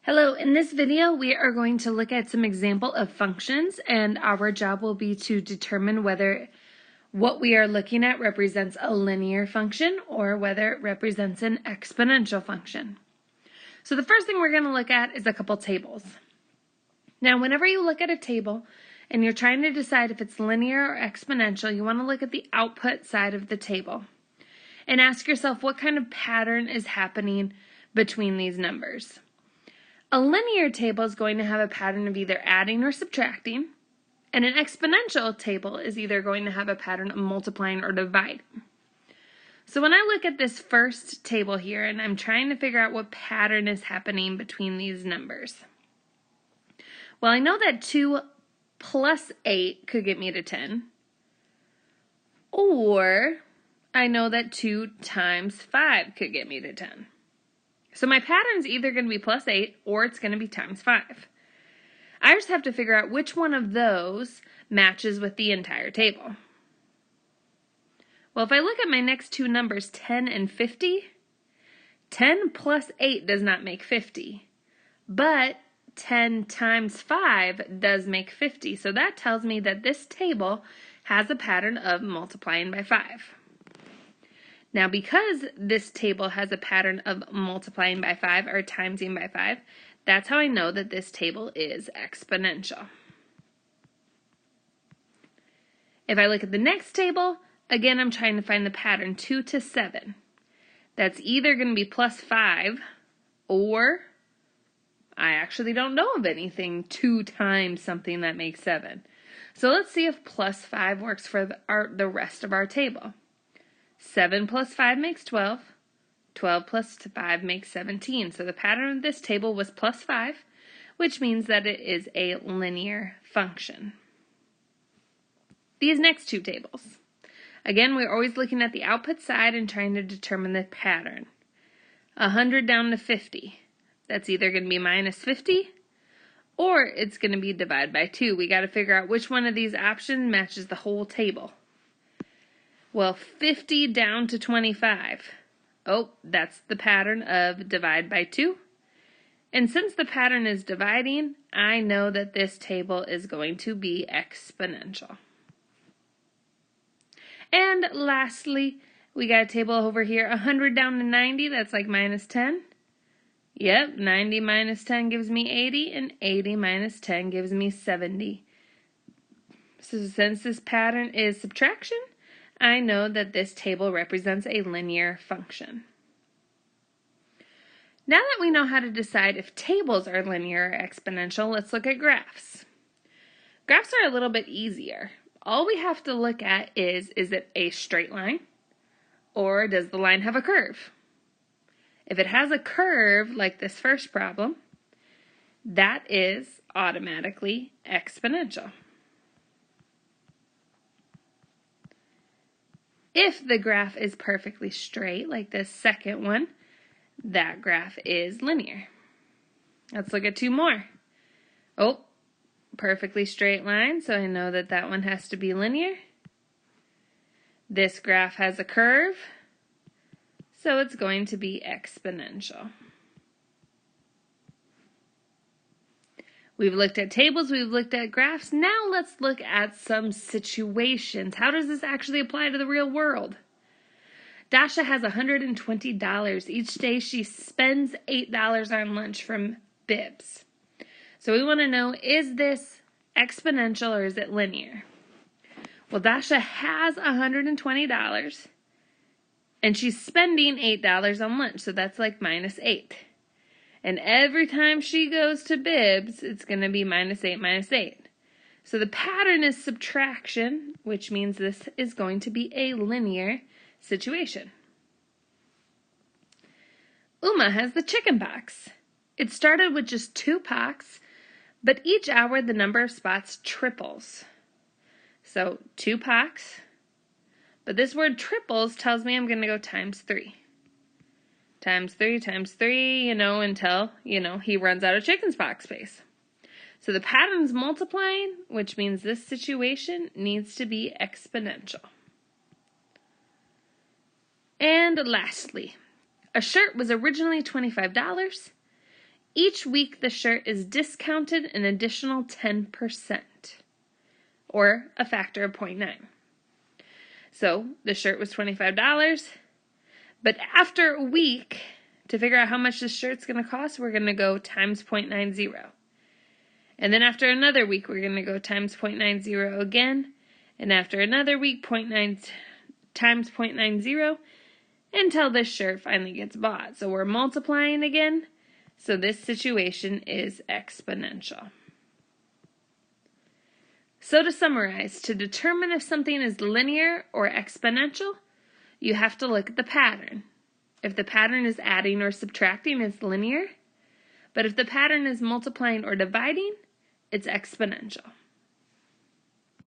Hello, in this video we are going to look at some example of functions, and our job will be to determine whether what we are looking at represents a linear function or whether it represents an exponential function. So the first thing we're going to look at is a couple tables. Now whenever you look at a table and you're trying to decide if it's linear or exponential, you want to look at the output side of the table and ask yourself what kind of pattern is happening between these numbers. A linear table is going to have a pattern of either adding or subtracting, and an exponential table is either going to have a pattern of multiplying or dividing. So when I look at this first table here and I'm trying to figure out what pattern is happening between these numbers. Well, I know that 2 plus 8 could get me to 10, or I know that 2 times 5 could get me to 10. So my pattern's either going to be plus 8 or it's going to be times 5. I just have to figure out which one of those matches with the entire table. Well, if I look at my next two numbers, 10 and 50, 10 plus 8 does not make 50, but 10 times 5 does make 50. So that tells me that this table has a pattern of multiplying by 5. Now, because this table has a pattern of multiplying by 5 or timesing by 5, that's how I know that this table is exponential. If I look at the next table, again, I'm trying to find the pattern 2 to 7. That's either going to be plus 5, or I actually don't know of anything 2 times something that makes 7. So let's see if plus 5 works for the rest of our table. 7 plus 5 makes 12. 12 plus 5 makes 17. So the pattern of this table was plus 5, which means that it is a linear function. These next two tables. Again, we're always looking at the output side and trying to determine the pattern. 100 down to 50. That's either going to be minus 50 or it's going to be divided by 2. We got to figure out which one of these options matches the whole table. Well, 50 down to 25. Oh, that's the pattern of divide by 2. And since the pattern is dividing, I know that this table is going to be exponential. And lastly, we got a table over here, 100 down to 90, that's like minus 10. Yep, 90 minus 10 gives me 80, and 80 minus 10 gives me 70. So since this pattern is subtraction, I know that this table represents a linear function. Now that we know how to decide if tables are linear or exponential, let's look at graphs. Graphs are a little bit easier. All we have to look at is it a straight line, or does the line have a curve? If it has a curve, like this first problem, that is automatically exponential. If the graph is perfectly straight, like this second one, that graph is linear. Let's look at two more. Oh, perfectly straight line, so I know that that one has to be linear. This graph has a curve, so it's going to be exponential. We've looked at tables, we've looked at graphs. Now let's look at some situations. How does this actually apply to the real world? Dasha has $120. Each day she spends $8 on lunch from Bibs. So we want to know, is this exponential or is it linear? Well, Dasha has $120 and she's spending $8 on lunch, so that's like minus 8. And every time she goes to Bibs, it's going to be minus 8 minus 8. So the pattern is subtraction, which means this is going to be a linear situation. Uma has the chicken pox. It started with just 2 pox, but each hour the number of spots triples. So 2 pox, but this word triples tells me I'm going to go times 3. Times 3, until, he runs out of chickenpox space. So the pattern's multiplying, which means this situation needs to be exponential. And lastly, a shirt was originally $25. each week the shirt is discounted an additional 10%, or a factor of 0.9. So the shirt was $25, but after a week, to figure out how much this shirt's going to cost, we're going to go times 0.90. And then after another week, we're going to go times 0.90 again. And after another week, 0.9 times 0.90 until this shirt finally gets bought. So we're multiplying again. So this situation is exponential. So to summarize, to determine if something is linear or exponential, you have to look at the pattern. If the pattern is adding or subtracting, it's linear. But if the pattern is multiplying or dividing, it's exponential.